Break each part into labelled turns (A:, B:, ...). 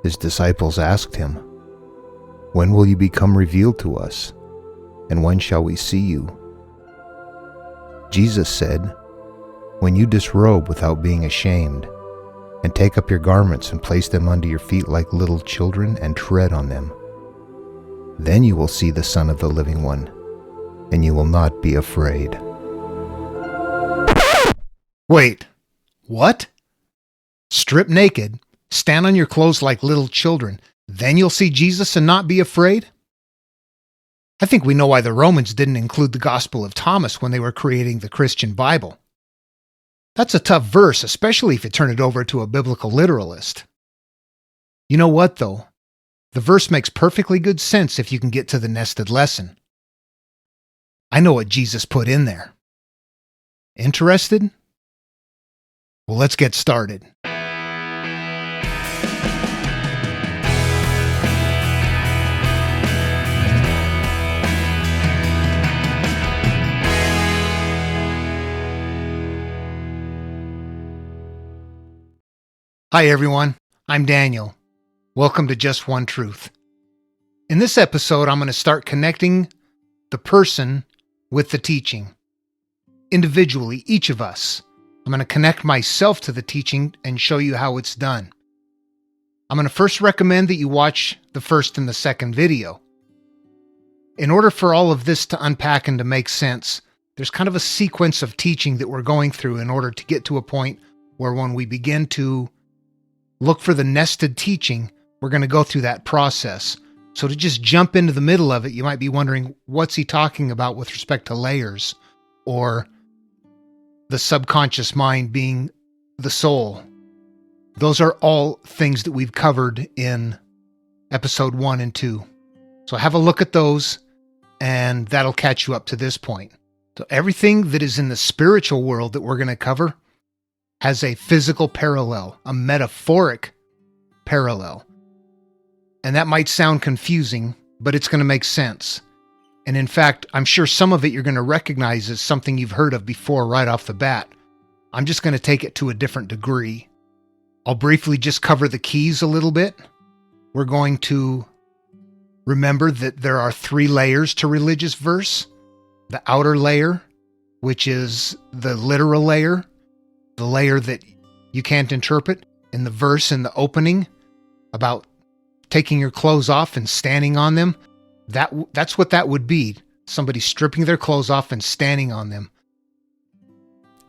A: His disciples asked him, "When will you become revealed to us? And when shall we see you?" Jesus said, "When you disrobe without being ashamed, and take up your garments and place them under your feet like little children and tread on them, then you will see the Son of the Living One, and you will not be afraid."
B: Wait, what? Strip naked, stand on your clothes like little children, then you'll see Jesus and not be afraid? I think we know why the Romans didn't include the Gospel of Thomas when they were creating the Christian Bible. That's a tough verse, especially if you turn it over to a biblical literalist. You know what, though? The verse makes perfectly good sense if you can get to the nested lesson. I know what Jesus put in there. Interested? Well, let's get started. Hi everyone, I'm Daniel. Welcome to Just One Truth. In this episode, I'm going to start connecting the person with the teaching. Individually, each of us. I'm going to connect myself to the teaching and show you how it's done. I'm going to first recommend that you watch the first and the second video. In order for all of this to unpack and to make sense, there's kind of a sequence of teaching that we're going through in order to get to a point where when we begin to look for the nested teaching, we're going to go through that process. So to just jump into the middle of it, you might be wondering, what's he talking about with respect to layers or the subconscious mind being the soul? Those are all things that we've covered in episode 1 and 2. So have a look at those and that'll catch you up to this point. So everything that is in the spiritual world that we're going to cover has a physical parallel, a metaphoric parallel. And that might sound confusing, but it's going to make sense. And in fact, I'm sure some of it you're going to recognize as something you've heard of before right off the bat. I'm just going to take it to a different degree. I'll briefly just cover the keys a little bit. We're going to remember that there are 3 layers to religious verse. The outer layer, which is the literal layer, the layer that you can't interpret. In the verse in the opening about taking your clothes off and standing on them, that's what that would be. Somebody stripping their clothes off and standing on them.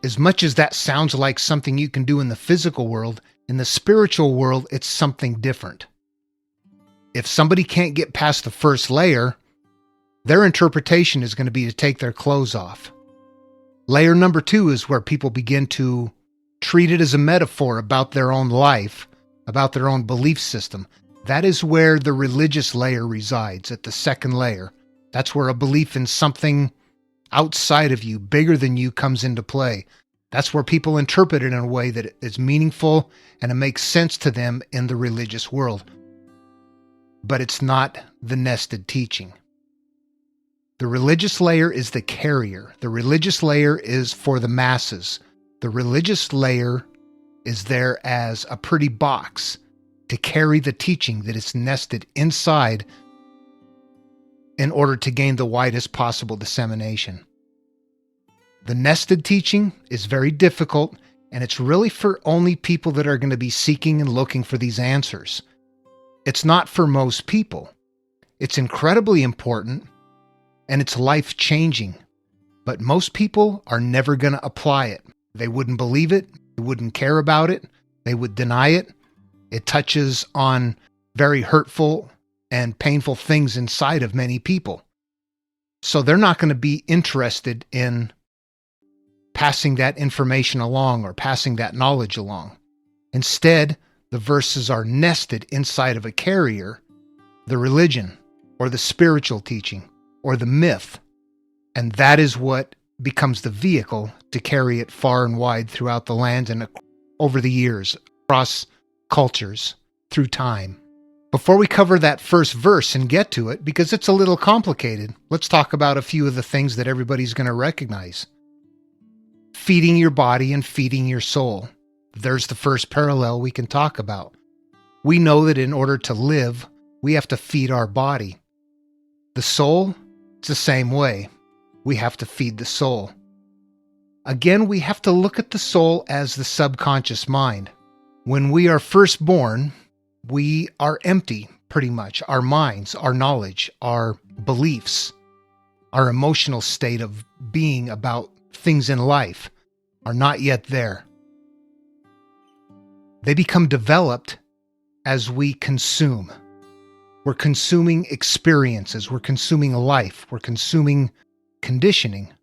B: As much as that sounds like something you can do in the physical world, in the spiritual world, it's something different. If somebody can't get past the first layer, their interpretation is going to be to take their clothes off. Layer number 2 is where people begin to treat it as a metaphor about their own life, about their own belief system. That is where the religious layer resides, at the second layer. That's where a belief in something outside of you, bigger than you, comes into play. That's where people interpret it in a way that is meaningful and it makes sense to them in the religious world. But it's not the nested teaching. The religious layer is the carrier. The religious layer is for the masses. The religious layer is there as a pretty box to carry the teaching that is nested inside in order to gain the widest possible dissemination. The nested teaching is very difficult, and it's really for only people that are going to be seeking and looking for these answers. It's not for most people. It's incredibly important, and it's life-changing, but most people are never going to apply it. They wouldn't believe it, they wouldn't care about it, they would deny it. It touches on very hurtful and painful things inside of many people. So they're not going to be interested in passing that information along or passing that knowledge along. Instead, the verses are nested inside of a carrier, the religion or the spiritual teaching or the myth. And that is what becomes the vehicle to carry it far and wide throughout the land and over the years, across cultures, through time. Before we cover that first verse and get to it, because it's a little complicated, let's talk about a few of the things that everybody's going to recognize. Feeding your body and feeding your soul. There's the first parallel we can talk about. We know that in order to live, we have to feed our body. The soul, it's the same way. We have to feed the soul. Again, we have to look at the soul as the subconscious mind. When we are first born, we are empty, pretty much. Our minds, our knowledge, our beliefs, our emotional state of being about things in life are not yet there. They become developed as we consume. We're consuming experiences. We're consuming life. We're consuming conditioning.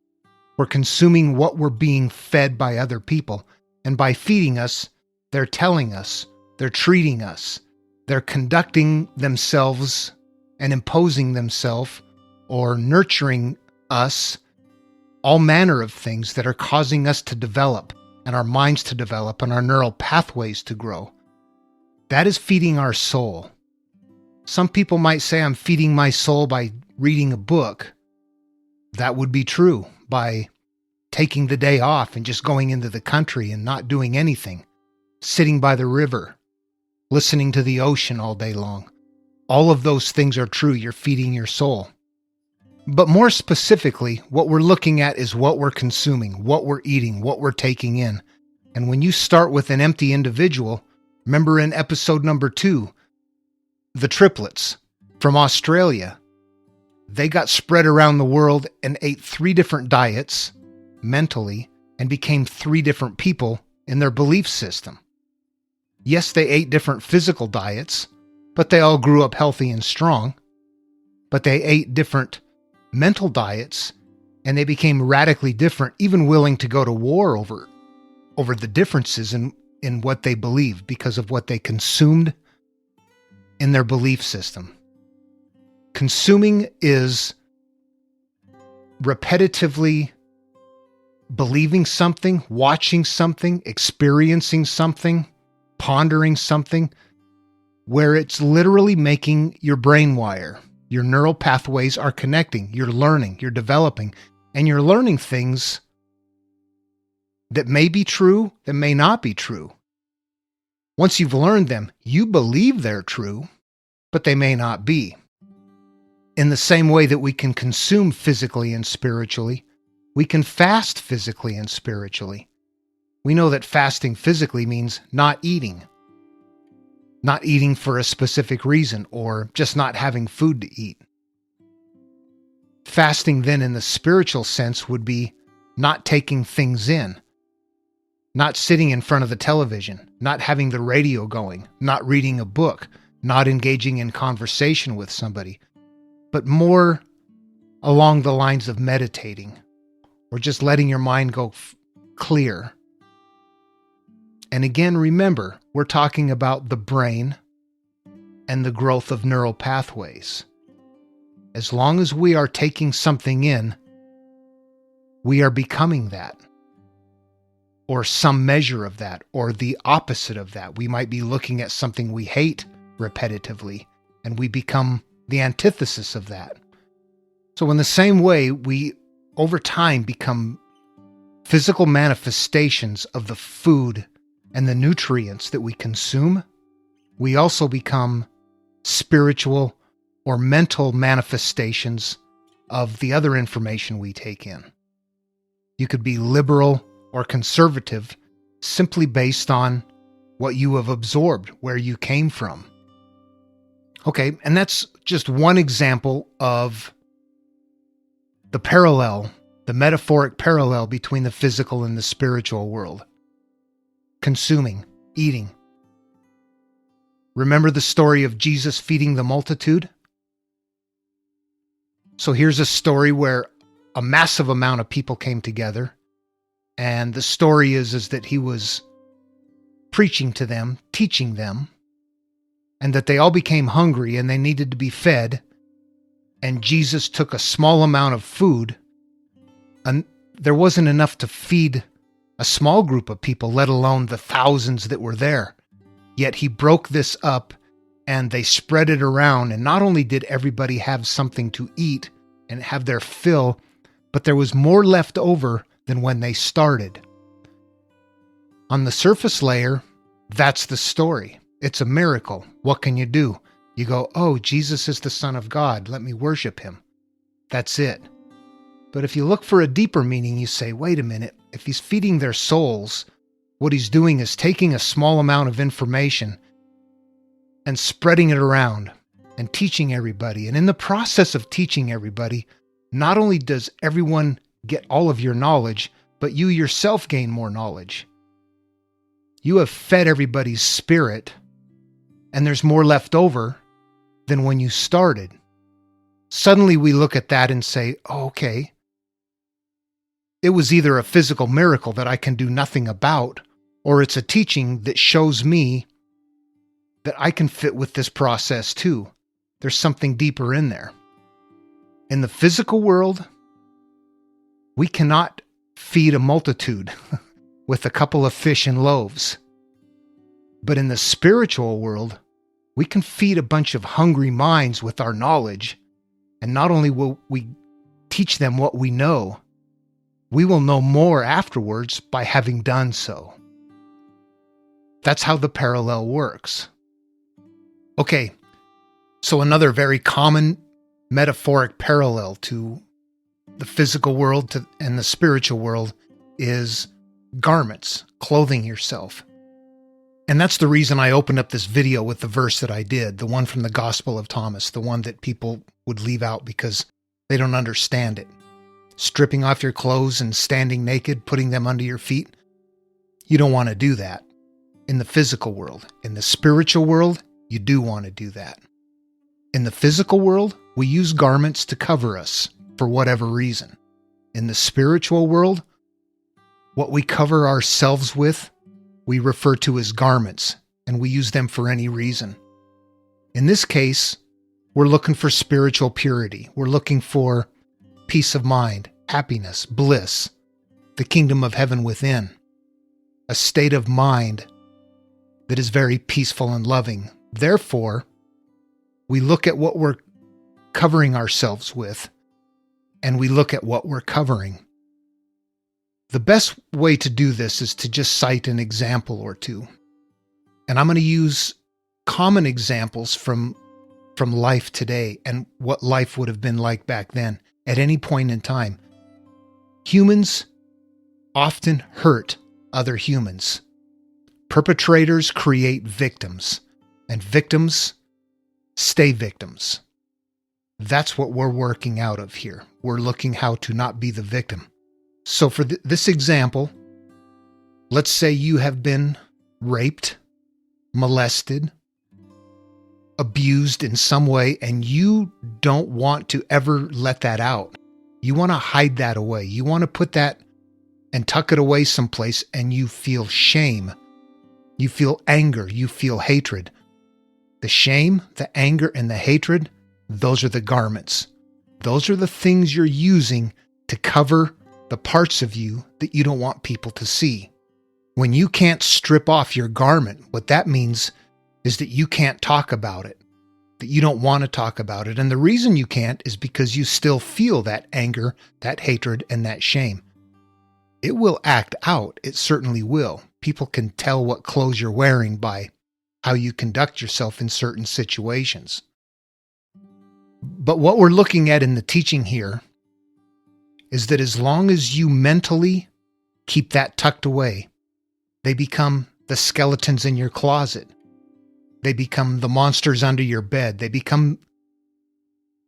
B: We're consuming what we're being fed by other people. And by feeding us, they're telling us, they're treating us, they're conducting themselves and imposing themselves or nurturing us, all manner of things that are causing us to develop and our minds to develop and our neural pathways to grow. That is feeding our soul. Some people might say, I'm feeding my soul by reading a book. That would be true, by taking the day off and just going into the country and not doing anything, sitting by the river, listening to the ocean all day long. All of those things are true. You're feeding your soul. But more specifically, what we're looking at is what we're consuming, what we're eating, what we're taking in. And when you start with an empty individual, remember in episode number 2, the triplets from Australia, they got spread around the world and ate 3 different diets mentally and became 3 different people in their belief system. Yes, they ate different physical diets, but they all grew up healthy and strong. But they ate different mental diets and they became radically different, even willing to go to war over the differences in what they believed because of what they consumed in their belief system. Consuming is repetitively believing something, watching something, experiencing something, pondering something, where it's literally making your brain wire. Your neural pathways are connecting. You're learning, you're developing, and you're learning things that may be true, that may not be true. Once you've learned them, you believe they're true, but they may not be. In the same way that we can consume physically and spiritually, we can fast physically and spiritually. We know that fasting physically means not eating for a specific reason, or just not having food to eat. Fasting then in the spiritual sense would be not taking things in, not sitting in front of the television, not having the radio going, not reading a book, not engaging in conversation with somebody, but more along the lines of meditating or just letting your mind go clear. And again, remember, we're talking about the brain and the growth of neural pathways. As long as we are taking something in, we are becoming that, or some measure of that, or the opposite of that. We might be looking at something we hate repetitively, and we become the antithesis of that. So in the same way, we over time become physical manifestations of the food and the nutrients that we consume. We also become spiritual or mental manifestations of the other information we take in. You could be liberal or conservative simply based on what you have absorbed, where you came from. Okay, and that's just one example of the parallel, the metaphoric parallel between the physical and the spiritual world. Consuming, eating. Remember the story of Jesus feeding the multitude? So here's a story where a massive amount of people came together, and the story is that he was preaching to them, teaching them, and that they all became hungry and they needed to be fed, and Jesus took a small amount of food, and there wasn't enough to feed a small group of people, let alone the thousands that were there. Yet he broke this up and they spread it around, and not only did everybody have something to eat and have their fill, but there was more left over than when they started. On the surface layer, that's the story. It's a miracle. What can you do? You go, oh, Jesus is the Son of God. Let me worship him. That's it. But if you look for a deeper meaning, you say, wait a minute. If he's feeding their souls, what he's doing is taking a small amount of information and spreading it around and teaching everybody. And in the process of teaching everybody, not only does everyone get all of your knowledge, but you yourself gain more knowledge. You have fed everybody's spirit, and there's more left over than when you started. Suddenly we look at that and say, oh, okay, it was either a physical miracle that I can do nothing about, or it's a teaching that shows me that I can fit with this process too. There's something deeper in there. In the physical world, we cannot feed a multitude with a couple of fish and loaves. But in the spiritual world, we can feed a bunch of hungry minds with our knowledge. And not only will we teach them what we know, we will know more afterwards by having done so. That's how the parallel works. Okay, so another very common metaphoric parallel to the physical world and the spiritual world is garments, clothing yourself. And that's the reason I opened up this video with the verse that I did, the one from the Gospel of Thomas, the one that people would leave out because they don't understand it. Stripping off your clothes and standing naked, putting them under your feet. You don't want to do that in the physical world. In the spiritual world, you do want to do that. In the physical world, we use garments to cover us for whatever reason. In the spiritual world, what we cover ourselves with, we refer to as garments, and we use them for any reason. In this case, we're looking for spiritual purity. We're looking for peace of mind, happiness, bliss, the kingdom of heaven within, a state of mind that is very peaceful and loving. Therefore, we look at what we're covering ourselves with, and we look at what we're covering. The best way to do this is to just cite an example or two. And I'm going to use common examples from life today and what life would have been like back then at any point in time. Humans often hurt other humans. Perpetrators create victims, and victims stay victims. That's what we're working out of here. We're looking how to not be the victim. So for this example, let's say you have been raped, molested, abused in some way, and you don't want to ever let that out. You want to hide that away. You want to put that and tuck it away someplace, and you feel shame. You feel anger. You feel hatred. The shame, the anger, and the hatred, those are the garments. Those are the things you're using to cover the parts of you that you don't want people to see. When you can't strip off your garment, what that means is that you can't talk about it, that you don't want to talk about it. And the reason you can't is because you still feel that anger, that hatred, and that shame. It will act out. It certainly will. People can tell what clothes you're wearing by how you conduct yourself in certain situations. But what we're looking at in the teaching here is that as long as you mentally keep that tucked away, they become the skeletons in your closet. They become the monsters under your bed. They become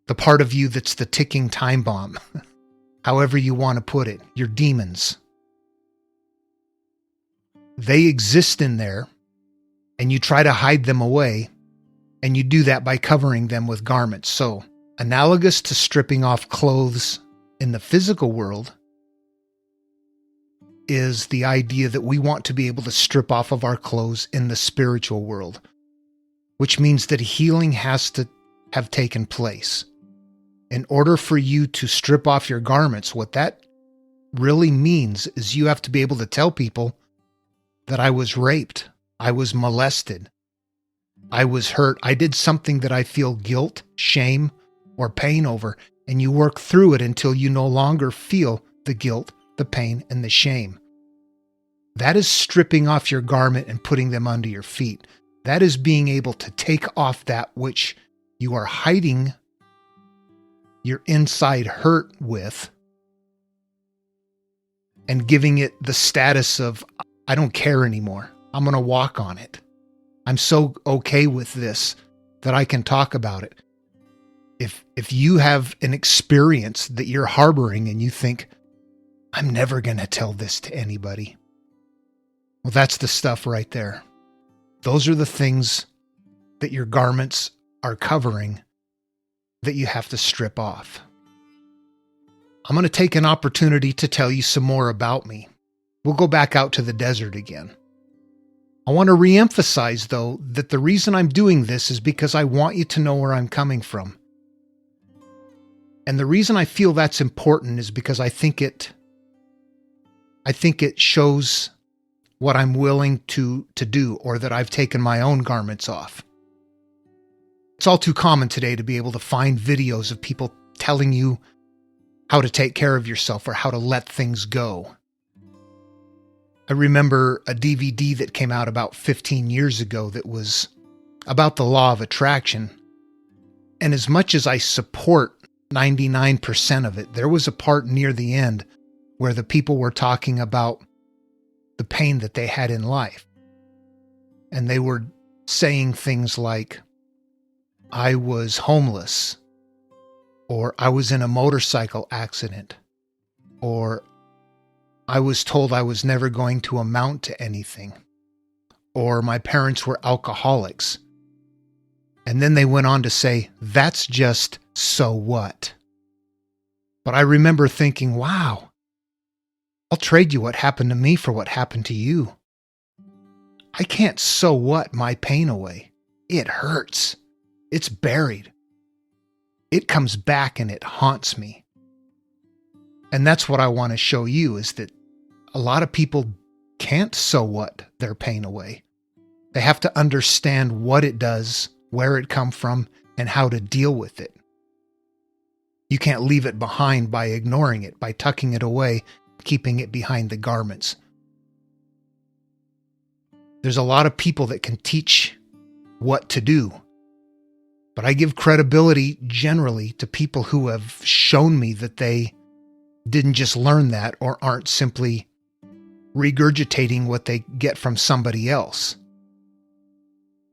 B: the part of you that's the ticking time bomb. However you want to put it, your demons. They exist in there, and you try to hide them away, and you do that by covering them with garments. So, analogous to stripping off clothes in the physical world is the idea that we want to be able to strip off of our clothes in the spiritual world, which means that healing has to have taken place. In order for you to strip off your garments, what that really means is you have to be able to tell people that I was raped, I was molested, I was hurt, I did something that I feel guilt, shame, or pain over, and you work through it until you no longer feel the guilt, the pain, and the shame. That is stripping off your garment and putting them under your feet. That is being able to take off that which you are hiding your inside hurt with and giving it the status of, I don't care anymore. I'm going to walk on it. I'm so okay with this that I can talk about it. If you have an experience that you're harboring and you think, I'm never going to tell this to anybody. Well, that's the stuff right there. Those are the things that your garments are covering that you have to strip off. I'm going to take an opportunity to tell you some more about me. We'll go back out to the desert again. I want to reemphasize, though, that the reason I'm doing this is because I want you to know where I'm coming from. And the reason I feel that's important is because I think it shows what I'm willing to do, or that I've taken my own garments off. It's all too common today to be able to find videos of people telling you how to take care of yourself or how to let things go. I remember a DVD that came out about 15 years ago that was about the law of attraction. And as much as I support 99% of it, there was a part near the end where the people were talking about the pain that they had in life. And they were saying things like, I was homeless, or I was in a motorcycle accident, or I was told I was never going to amount to anything, or my parents were alcoholics. And then they went on to say, that's just so what? But I remember thinking, wow, I'll trade you what happened to me for what happened to you. I can't so what my pain away. It hurts. It's buried. It comes back and it haunts me. And that's what I want to show you, is that a lot of people can't so what their pain away. They have to understand what it does, where it come from, and how to deal with it. You can't leave it behind by ignoring it, by tucking it away, keeping it behind the garments. There's a lot of people that can teach what to do, but I give credibility generally to people who have shown me that they didn't just learn that, or aren't simply regurgitating what they get from somebody else.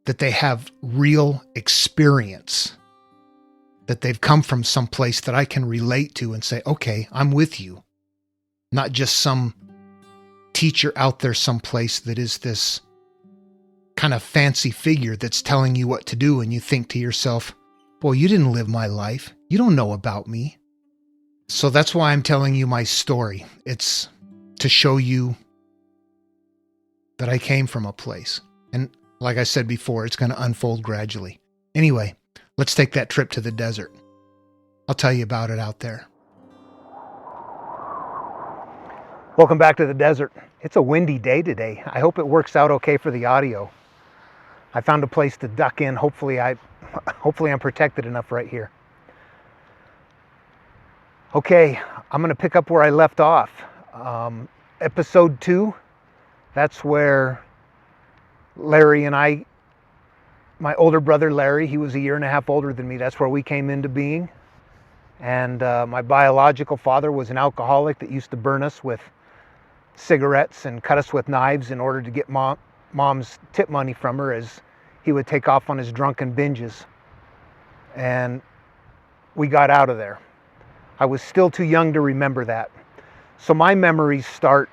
B: That they have real experience, that they've come from some place that I can relate to and say, okay, I'm with you. Not just some teacher out there someplace that is this kind of fancy figure that's telling you what to do, and you think to yourself, boy, you didn't live my life. You don't know about me. So that's why I'm telling you my story. It's to show you that I came from a place. And like I said before, it's going to unfold gradually. Anyway, let's take that trip to the desert. I'll tell you about it out there. Welcome back to the desert. It's a windy day today. I hope it works out okay for the audio. I found a place to duck in. Hopefully I'm protected enough right here. Okay, I'm going to pick up where I left off. Episode 2, that's where Larry and I, my older brother Larry, he was a year and a half older than me. That's where we came into being. And my biological father was an alcoholic that used to burn us with cigarettes and cut us with knives in order to get mom's tip money from her, as he would take off on his drunken binges. And we got out of there. I was still too young to remember that. So my memories start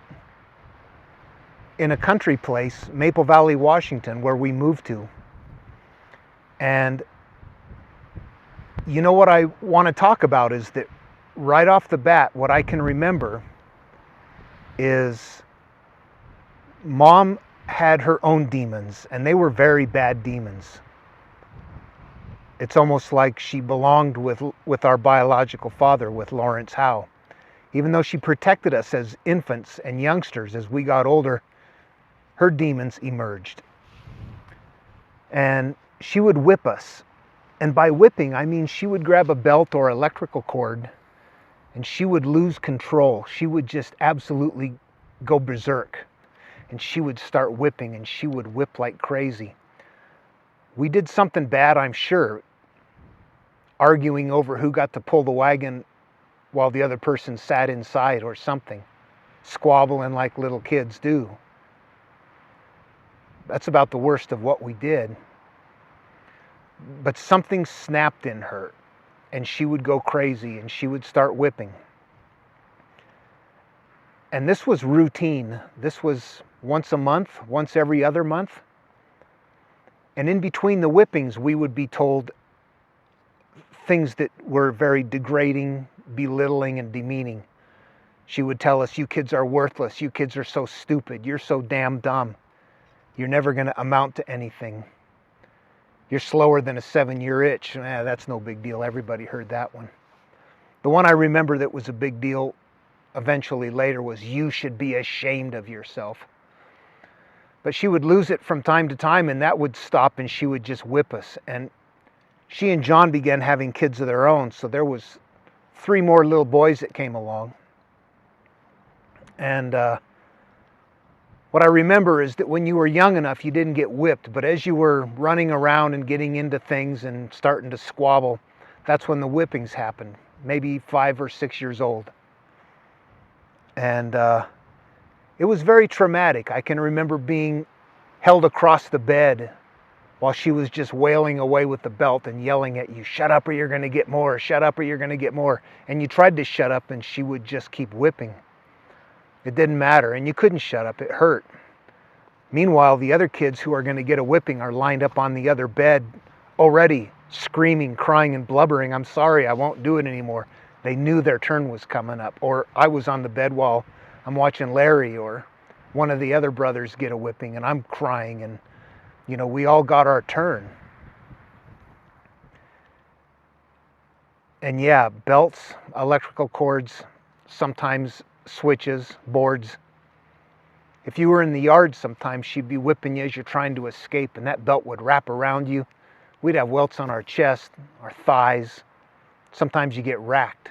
B: in a country place, Maple Valley, Washington, where we moved to. And you know what I want to talk about is that right off the bat, what I can remember is Mom had her own demons, and they were very bad demons. It's almost like she belonged with our biological father, with Lawrence Howe. Even though she protected us as infants and youngsters, as we got older, her demons emerged. And she would whip us. And by whipping, I mean she would grab a belt or electrical cord, and she would lose control. She would just absolutely go berserk. And she would start whipping, and she would whip like crazy. We did something bad, I'm sure, arguing over who got to pull the wagon while the other person sat inside or something, squabbling like little kids do. That's about the worst of what we did. But something snapped in her, and she would go crazy, and she would start whipping. And this was routine. This was once a month, once every other month. And in between the whippings, we would be told things that were very degrading, belittling, and demeaning. She would tell us, "You kids are worthless. You kids are so stupid. You're so damn dumb. You're never going to amount to anything. You're slower than a 7-year itch." That's no big deal. Everybody heard that one. The one I remember that was a big deal eventually later was, "You should be ashamed of yourself." But she would lose it from time to time, and that would stop, and she would just whip us. And she and John began having kids of their own, so there was 3 more little boys that came along. And what I remember is that when you were young enough, you didn't get whipped, but as you were running around and getting into things and starting to squabble, that's when the whippings happened, maybe 5 or 6 years old. And it was very traumatic. I can remember being held across the bed while she was just wailing away with the belt and yelling at you, "Shut up or you're going to get more, shut up or you're going to get more." And you tried to shut up and she would just keep whipping. It didn't matter, and you couldn't shut up. It hurt. Meanwhile, the other kids who are going to get a whipping are lined up on the other bed, already screaming, crying, and blubbering, "I'm sorry, I won't do it anymore." They knew their turn was coming up. Or I was on the bed while I'm watching Larry or one of the other brothers get a whipping, and I'm crying, and we all got our turn. And yeah, belts, electrical cords, sometimes switches, boards. If you were in the yard, sometimes she'd be whipping you as you're trying to escape, and that belt would wrap around you. We'd have welts on our chest, our thighs. Sometimes you get racked.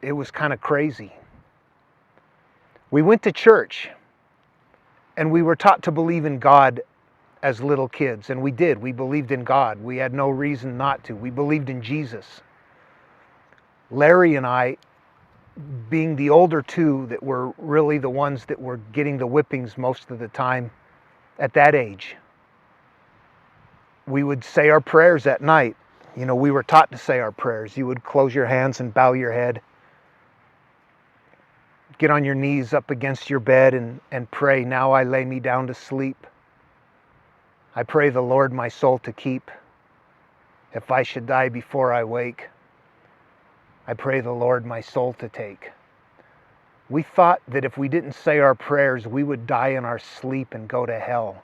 B: It was kind of crazy. We went to church, and we were taught to believe in God as little kids, and we did. We believed in God. We had no reason not to. We believed in Jesus. Larry and I, being the older two that were really the ones that were getting the whippings most of the time at that age, we would say our prayers at night. We were taught to say our prayers. You would close your hands and bow your head. Get on your knees up against your bed and pray, "Now I lay me down to sleep. I pray the Lord my soul to keep. If I should die before I wake, I pray the Lord my soul to take." We thought that if we didn't say our prayers, we would die in our sleep and go to hell.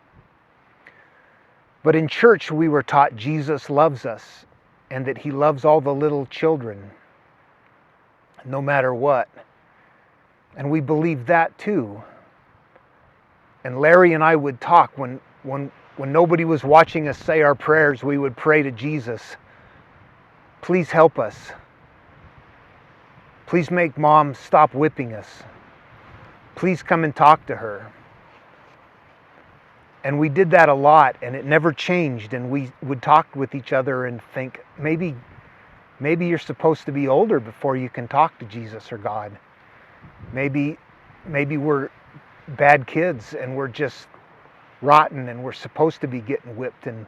B: But in church, we were taught Jesus loves us and that he loves all the little children, no matter what. And we believed that too. And Larry and I would talk when nobody was watching us say our prayers. We would pray to Jesus, "Please help us. Please make Mom stop whipping us. Please come and talk to her." And we did that a lot, and it never changed. And we would talk with each other and think, maybe you're supposed to be older before you can talk to Jesus or God. Maybe we're bad kids and we're just rotten and we're supposed to be getting whipped, and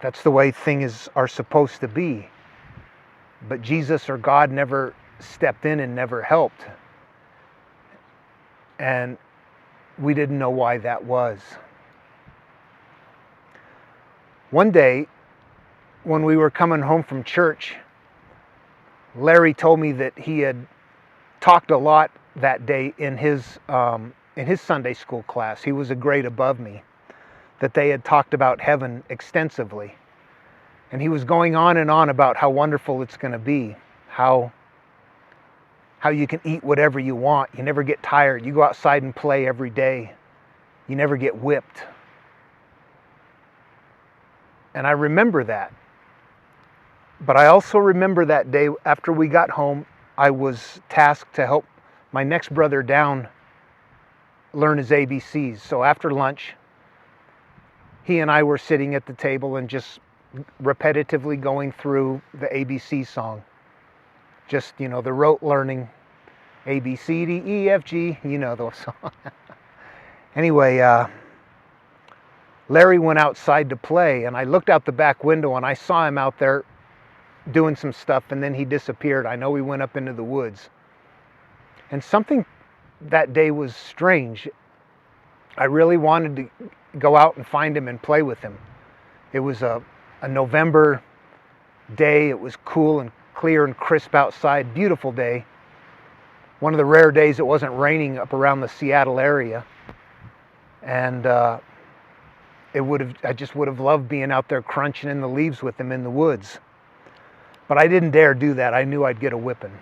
B: that's the way things are supposed to be. But Jesus or God never stepped in and never helped. And we didn't know why that was. One day, when we were coming home from church, Larry told me that he had talked a lot that day in his Sunday school class. He was a grade above me. That they had talked about heaven extensively. And he was going on and on about how wonderful it's going to be. How you can eat whatever you want. You never get tired. You go outside and play every day. You never get whipped. And I remember that. But I also remember that day after we got home, I was tasked to help my next brother down learn his ABCs. So after lunch, he and I were sitting at the table and just repetitively going through the ABC song. Just, the rote learning, A, B, C, D, E, F, G, those songs. Anyway, Larry went outside to play, and I looked out the back window and I saw him out there doing some stuff, and then he disappeared. I know he went up into the woods. And something that day was strange. I really wanted to go out and find him and play with him. It was a November day. It was cool and clear and crisp outside. Beautiful day. One of the rare days it wasn't raining up around the Seattle area. And I just would have loved being out there crunching in the leaves with him in the woods. But I didn't dare do that. I knew I'd get a whipping.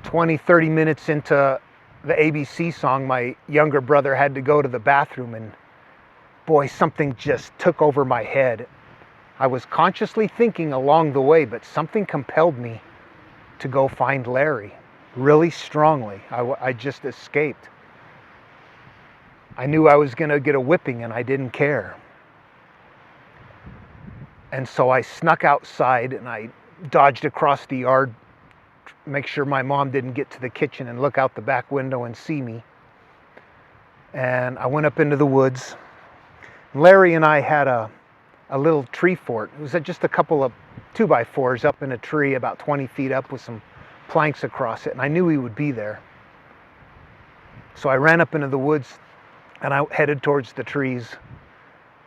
B: 20, 30 minutes into the ABC song, my younger brother had to go to the bathroom, and boy, something just took over my head. I was consciously thinking along the way, but something compelled me to go find Larry really strongly. I just escaped. I knew I was going to get a whipping, and I didn't care. And so I snuck outside and I dodged across the yard, make sure my mom didn't get to the kitchen and look out the back window and see me. And I went up into the woods. Larry and I had a little tree fort. It was just a couple of 2x4s up in a tree about 20 feet up with some planks across it, and I knew he would be there. So I ran up into the woods and I headed towards the trees.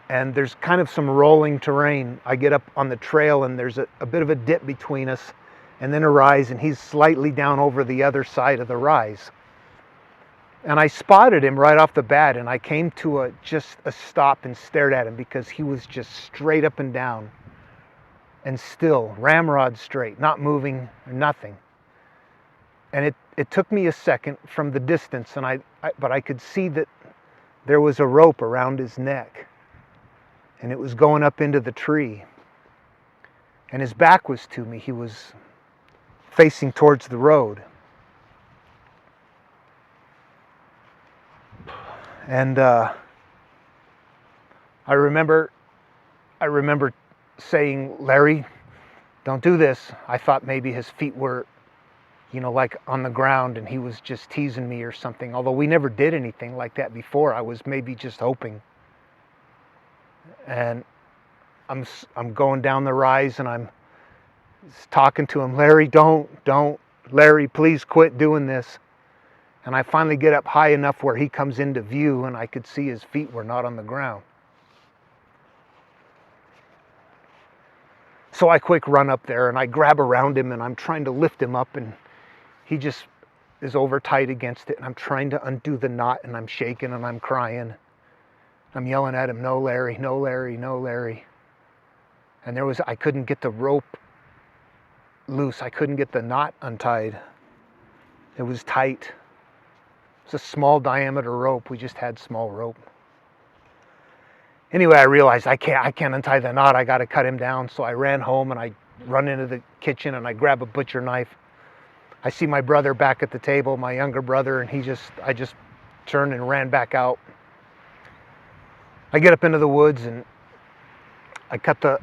B: And there's kind of some rolling terrain. I get up on the trail and there's a bit of a dip between us and then a rise, and he's slightly down over the other side of the rise. And I spotted him right off the bat, and I came to just a stop and stared at him because he was just straight up and down and still, ramrod straight, not moving, nothing. And it took me a second from the distance, but I could see that there was a rope around his neck. And it was going up into the tree. And his back was to me. He was facing towards the road. And I remember saying, "Larry, don't do this." I thought maybe his feet were, like on the ground and he was just teasing me or something. Although we never did anything like that before. I was maybe just hoping. And I'm going down the rise and I'm talking to him, "Larry, don't, Larry, please quit doing this." And I finally get up high enough where he comes into view and I could see his feet were not on the ground. So I quick run up there and I grab around him and I'm trying to lift him up, and he just is over tight against it, and I'm trying to undo the knot, and I'm shaking and I'm crying. I'm yelling at him, "No, Larry, no, Larry, no, Larry." And I couldn't get the rope loose. I couldn't get the knot untied. It was tight. It was a small diameter rope. We just had small rope. Anyway, I realized I can't untie the knot. I got to cut him down. So I ran home and I run into the kitchen and I grab a butcher knife. I see my brother back at the table, my younger brother, and I just turned and ran back out. I get up into the woods and I cut the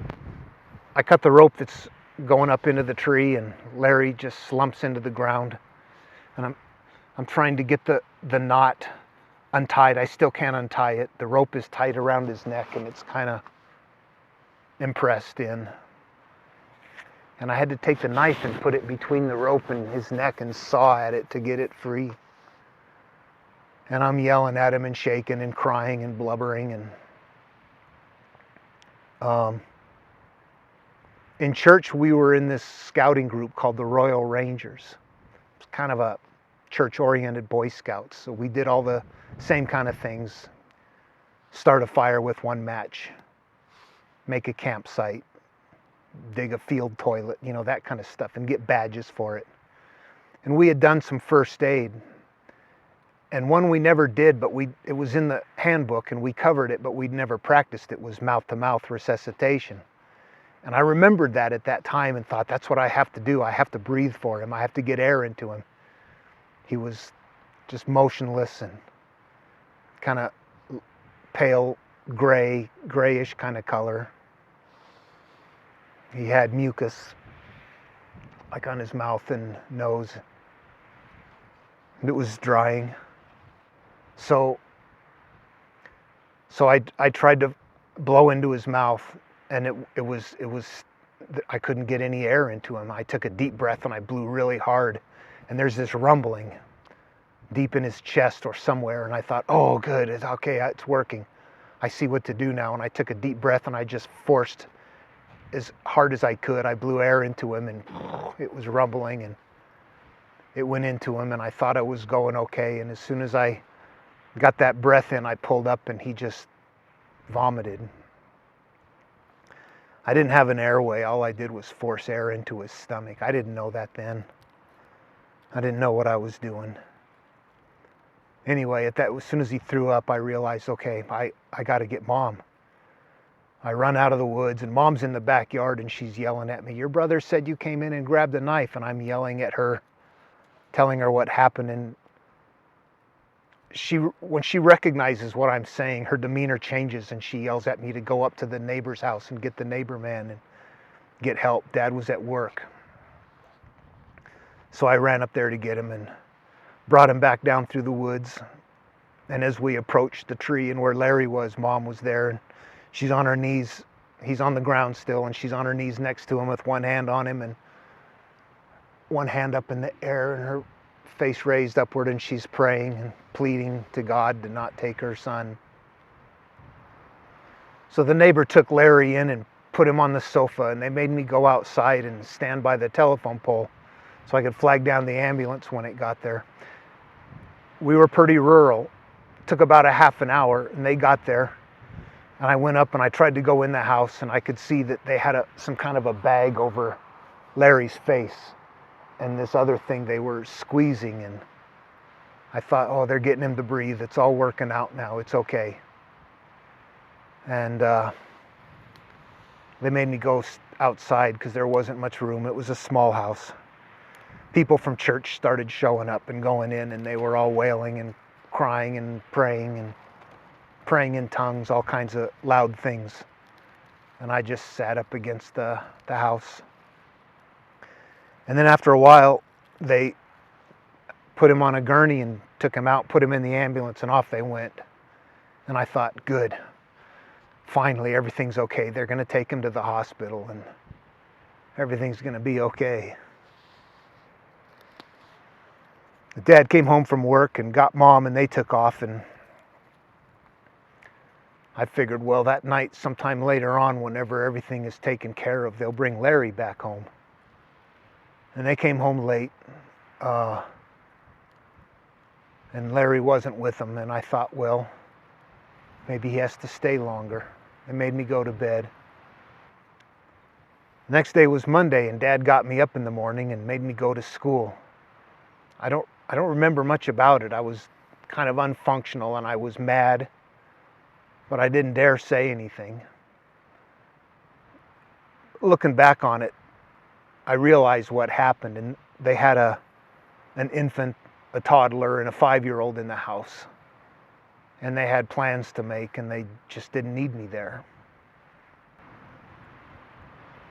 B: rope that's going up into the tree, and Larry just slumps into the ground. And I'm trying to get the knot untied. I still can't untie it. The rope is tight around his neck and it's kind of impressed in. And I had to take the knife and put it between the rope and his neck and saw at it to get it free. And I'm yelling at him and shaking and crying and blubbering. And in church, we were in this scouting group called the Royal Rangers. It's kind of a church-oriented Boy Scouts. So we did all the same kind of things. Start a fire with one match. Make a campsite. Dig a field toilet. That kind of stuff. And get badges for it. And we had done some first aid. And one we never did, but it was in the handbook and we covered it, but we'd never practiced it, was mouth-to-mouth resuscitation. And I remembered that at that time and thought, that's what I have to do. I have to breathe for him. I have to get air into him. He was just motionless and kind of pale, grayish kind of color. He had mucus like on his mouth and nose. It was drying. So I tried to blow into his mouth, and it was I couldn't get any air into him. I took a deep breath and I blew really hard, and there's this rumbling deep in his chest or somewhere, and I thought, oh good, it's okay, it's working. I see what to do now. And I took a deep breath and I just forced as hard as I could. I blew air into him, and it was rumbling, and it went into him, and I thought it was going okay. And as soon as I got that breath in, I pulled up and he just vomited. I didn't have an airway. All I did was force air into his stomach. I didn't know that then. I didn't know what I was doing. Anyway, as soon as he threw up, I realized, okay, I got to get Mom. I run out of the woods, and Mom's in the backyard, and she's yelling at me, your brother said you came in and grabbed a knife. And I'm yelling at her, telling her what happened. And when she recognizes what I'm saying, her demeanor changes, and she yells at me to go up to the neighbor's house and get the neighbor man and get help. Dad was at work. So I ran up there to get him and brought him back down through the woods. And as we approached the tree and where Larry was, Mom was there, and she's on her knees. He's on the ground still, and she's on her knees next to him with one hand on him and one hand up in the air, and her face raised upward, and she's praying and pleading to God to not take her son. So the neighbor took Larry in and put him on the sofa, and they made me go outside and stand by the telephone pole so I could flag down the ambulance when it got there. We were pretty rural. It took about a half an hour, and they got there. And I went up and I tried to go in the house, and I could see that they had some kind of a bag over Larry's face and this other thing they were squeezing. And I thought, oh, they're getting him to breathe. It's all working out now. It's okay. And they made me go outside because there wasn't much room. It was a small house. People from church started showing up and going in, and they were all wailing and crying and praying in tongues, all kinds of loud things. And I just sat up against the house. And then after a while, they put him on a gurney and took him out, put him in the ambulance, and off they went. And I thought, good. Finally, everything's okay. They're going to take him to the hospital, and everything's going to be okay. Dad came home from work and got Mom, and they took off. And I figured, well, that night, sometime later on, whenever everything is taken care of, they'll bring Larry back home. And they came home late, and Larry wasn't with them. And I thought, well, maybe he has to stay longer. They made me go to bed. Next day was Monday, and Dad got me up in the morning and made me go to school. I don't remember much about it. I was kind of unfunctional, and I was mad, but I didn't dare say anything. Looking back on it, I realized what happened, and they had an infant, a toddler, and a 5-year-old in the house. And they had plans to make, and they just didn't need me there.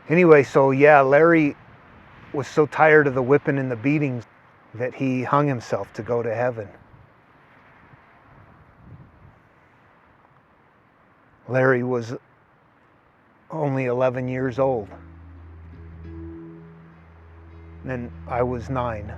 B: Anyway, so yeah, Larry was so tired of the whipping and the beatings that he hung himself to go to heaven. Larry was only 11 years old, and I was 9.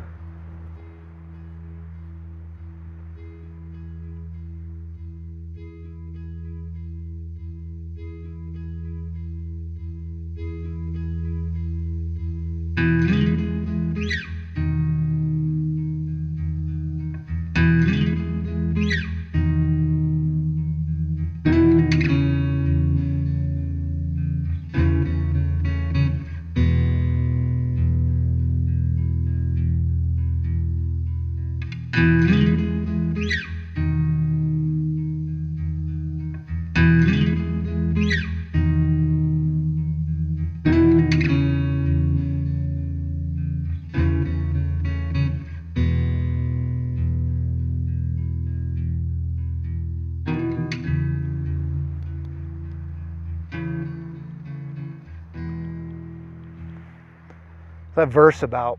B: That verse about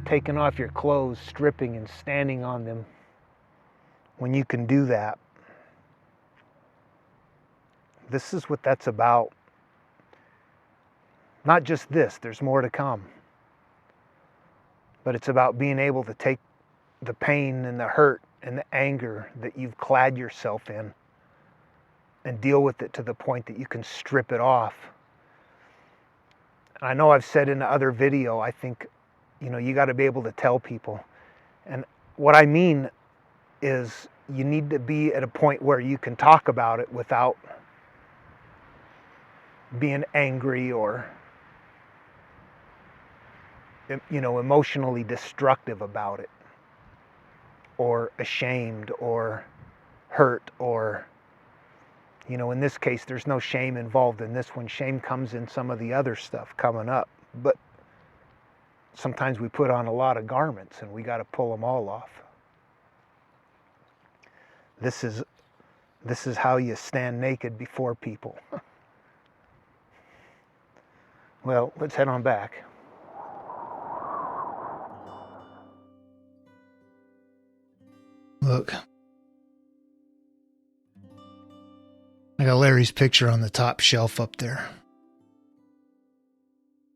B: taking off your clothes, stripping and standing on them, when you can do that, this is what that's about. Not just this, there's more to come. But it's about being able to take the pain and the hurt and the anger that you've clad yourself in and deal with it to the point that you can strip it off. And I know I've said in the other video, I think, you got to be able to tell people. And what I mean is you need to be at a point where you can talk about it without being angry or emotionally destructive about it, or ashamed or hurt, or in this case there's no shame involved in this one. Shame comes in some of the other stuff coming up, but sometimes we put on a lot of garments and we got to pull them all off. This is how you stand naked before people. Well, let's head on back. Look, I got Larry's picture on the top shelf up there.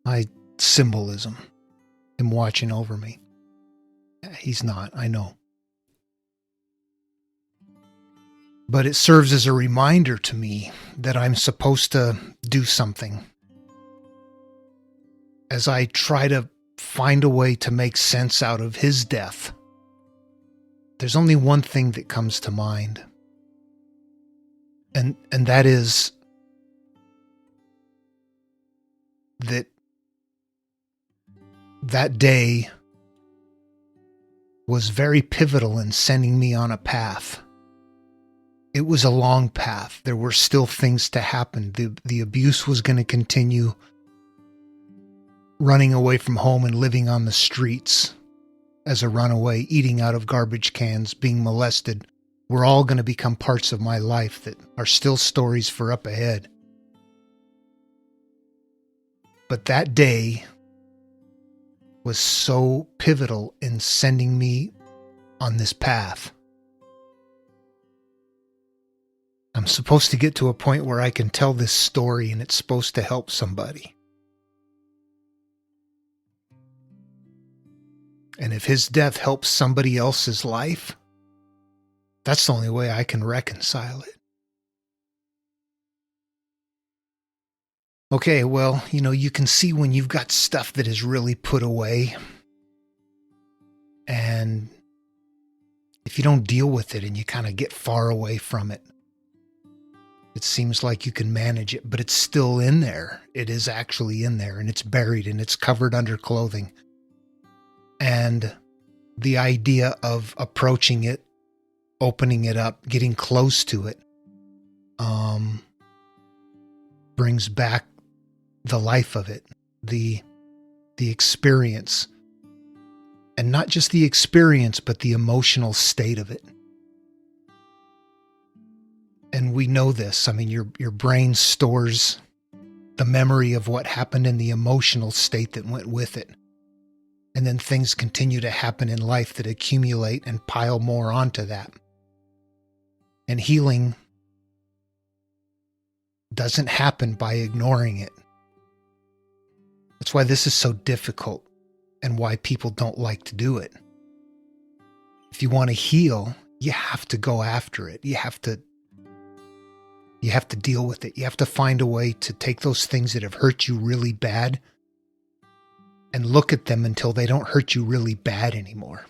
B: My symbolism, him watching over me. He's not, I know. But it serves as a reminder to me that I'm supposed to do something. As I try to find a way to make sense out of his death, there's only one thing that comes to mind. And that is that day was very pivotal in sending me on a path. It was a long path. There were still things to happen. The abuse was going to continue. Running away from home and living on the streets as a runaway, eating out of garbage cans, being molested, were all going to become parts of my life that are still stories for up ahead. But that day was so pivotal in sending me on this path. I'm supposed to get to a point where I can tell this story and it's supposed to help somebody. And if his death helps somebody else's life, that's the only way I can reconcile it. Okay, well, you can see when you've got stuff that is really put away. And if you don't deal with it and you kind of get far away from it, it seems like you can manage it, but it's still in there. It is actually in there, and it's buried, and it's covered under clothing. And the idea of approaching it, opening it up, getting close to it, brings back the life of it, the experience. And not just the experience, but the emotional state of it. And we know this. I mean, your brain stores the memory of what happened and the emotional state that went with it. And then things continue to happen in life that accumulate and pile more onto that. And healing doesn't happen by ignoring it. That's why this is so difficult and why people don't like to do it. If you want to heal, you have to go after it. You have to deal with it. You have to find a way to take those things that have hurt you really bad and look at them until they don't hurt you really bad anymore.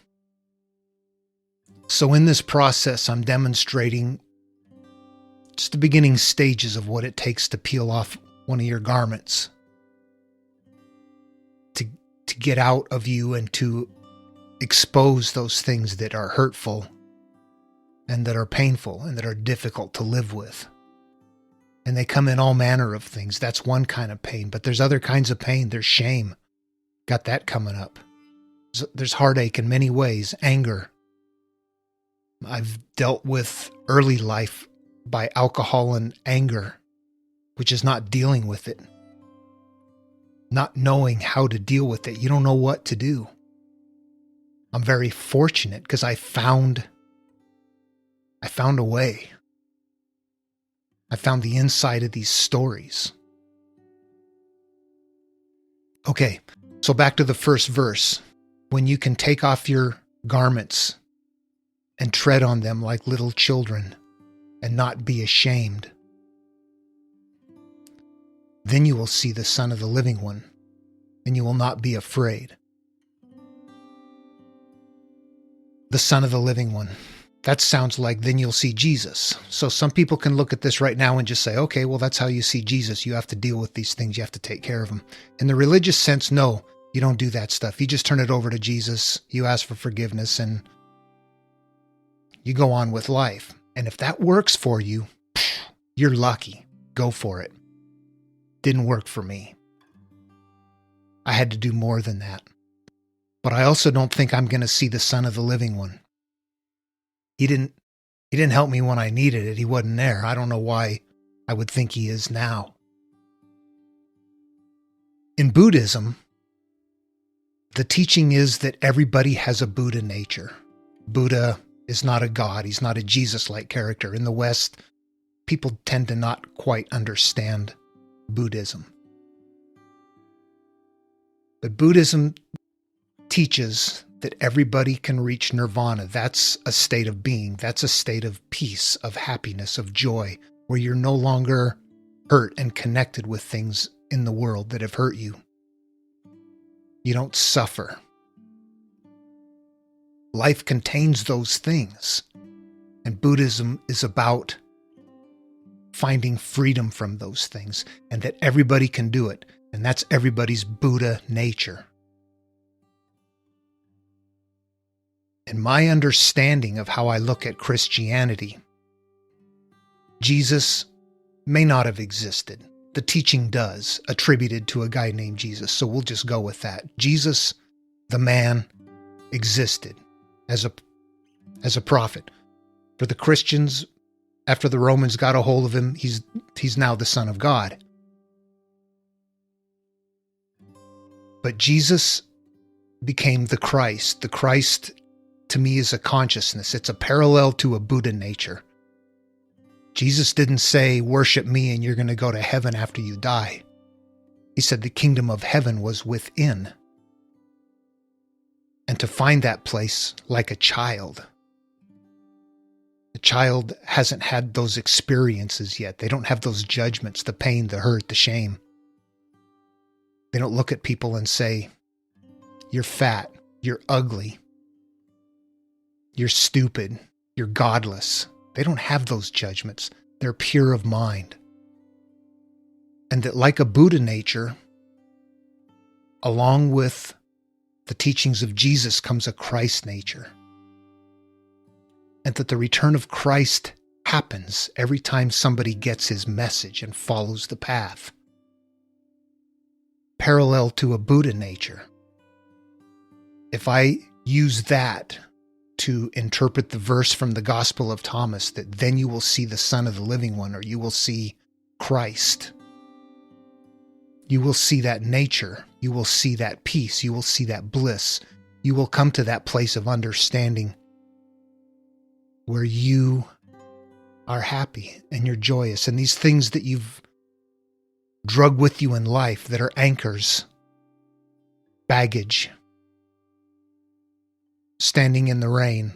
B: So in this process, I'm demonstrating just the beginning stages of what it takes to peel off one of your garments, to get out of you and to expose those things that are hurtful and that are painful and that are difficult to live with. And they come in all manner of things. That's one kind of pain, but there's other kinds of pain. There's shame. Got that coming up. There's heartache in many ways, anger. I've dealt with early life by alcohol and anger, which is not dealing with it. not knowing how to deal with it. You don't know what to do. I'm very fortunate because I found a way. I found the inside of these stories. Okay, so back to the first verse. When you can take off your garments and tread on them like little children and not be ashamed, then you will see the Son of the Living One, and you will not be afraid. The Son of the Living One. That sounds like then you'll see Jesus. So some people can look at this right now and just say, okay, well, that's how you see Jesus. You have to deal with these things. You have to take care of them. In the religious sense, no, you don't do that stuff. You just turn it over to Jesus. You ask for forgiveness and you go on with life. And if that works for you, you're lucky. Go for it. Didn't work for me. I had to do more than that. But I also don't think I'm going to see the Son of the Living One. He didn't help me when I needed it. He wasn't there. I don't know why I would think he is now. In Buddhism, the teaching is that everybody has a Buddha nature. Buddha is not a god. He's not a Jesus-like character. In the West, people tend to not quite understand Buddhism. But Buddhism teaches that everybody can reach nirvana. That's a state of being. That's a state of peace, of happiness, of joy, where you're no longer hurt and connected with things in the world that have hurt you. You don't suffer. Life contains those things. And Buddhism is about finding freedom from those things, and that everybody can do it. And that's everybody's Buddha nature. In my understanding of how I look at Christianity, Jesus may not have existed. The teaching does, attributed to a guy named Jesus. So we'll just go with that. Jesus, the man, existed as a prophet. For the Christians, after the Romans got a hold of him, he's now the Son of God. But Jesus became the Christ. The Christ, to me, is a consciousness. It's a parallel to a Buddha nature. Jesus didn't say, worship me and you're going to go to heaven after you die. He said the kingdom of heaven was within. And to find that place like a child. The child hasn't had those experiences yet. They don't have those judgments, the pain, the hurt, the shame. They don't look at people and say, you're fat, you're ugly, you're stupid, you're godless. They don't have those judgments. They're pure of mind. And that like a Buddha nature, along with the teachings of Jesus comes a Christ nature. And that the return of Christ happens every time somebody gets his message and follows the path. Parallel to a Buddha nature. If I use that to interpret the verse from the Gospel of Thomas, that then you will see the Son of the Living One, or you will see Christ. You will see that nature. You will see that peace. You will see that bliss. You will come to that place of understanding where you are happy and you're joyous. And these things that you've drug with you in life that are anchors, baggage, standing in the rain.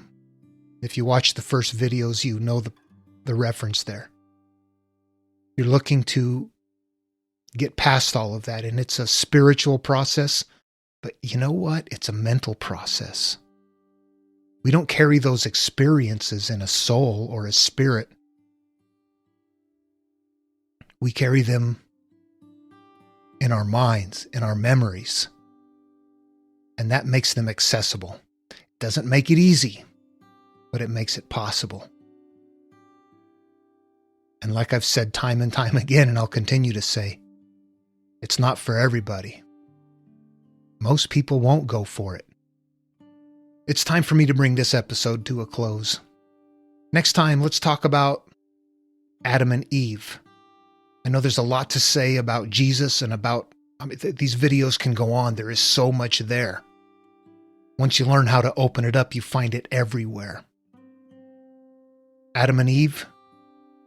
B: If you watch the first videos, you know the reference there. You're looking to get past all of that, and it's a spiritual process, but you know what? It's a mental process. We don't carry those experiences in a soul or a spirit. We carry them in our minds, in our memories, and that makes them accessible. Doesn't make it easy, but it makes it possible. And like I've said time and time again, and I'll continue to say, it's not for everybody. Most people won't go for it. It's time for me to bring this episode to a close. Next time, let's talk about Adam and Eve. I know there's a lot to say about Jesus and about These videos can go on. There is so much there. Once you learn how to open it up, you find it everywhere. Adam and Eve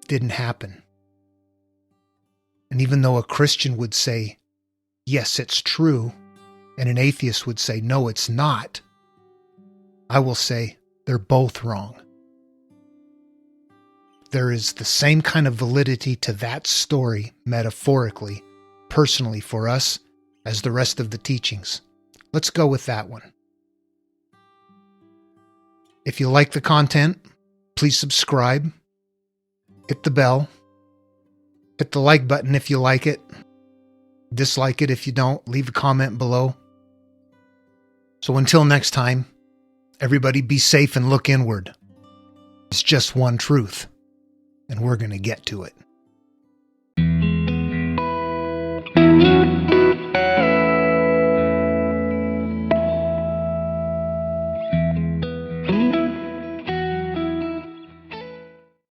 B: didn't happen. And even though a Christian would say, yes, it's true, and an atheist would say, no, it's not, I will say they're both wrong. There is the same kind of validity to that story, metaphorically, personally for us, as the rest of the teachings. Let's go with that one. If you like the content, please subscribe, hit the bell, hit the like button if you like it, dislike it if you don't, leave a comment below. So until next time, everybody be safe and look inward. It's just one truth, and we're going to get to it.